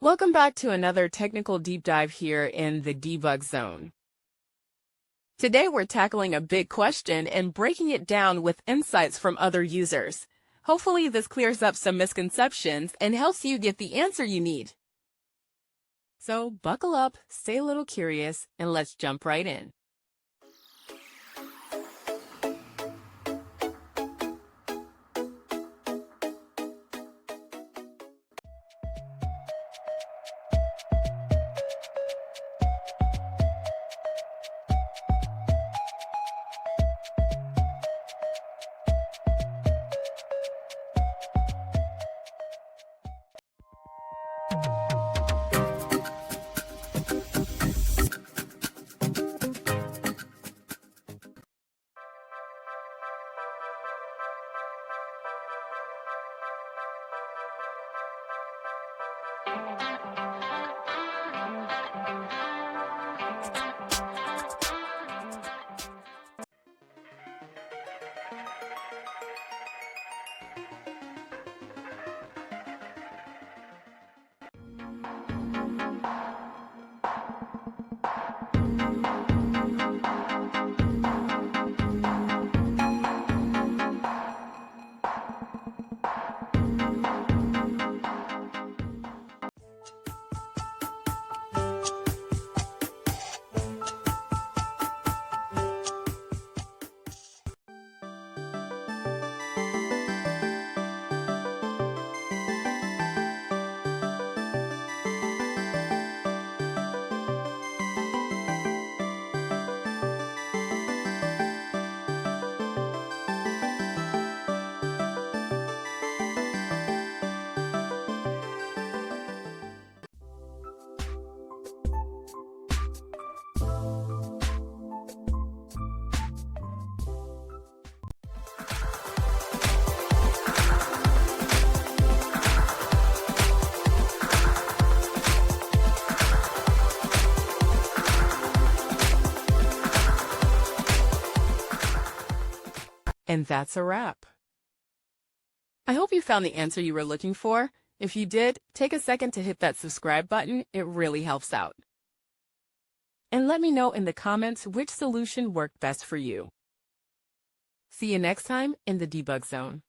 Welcome back to another technical deep dive here in the debug zone. Today we're tackling a big question and breaking it down with insights from other users. Hopefully this clears up some misconceptions and helps you get the answer you need. So buckle up, stay a little curious, and let's jump right in. And that's a wrap. I hope you found the answer you were looking for. If you did, take a second to hit that subscribe button. It really helps out. And let me know in the comments which solution worked best for you. See you next time in the debug zone.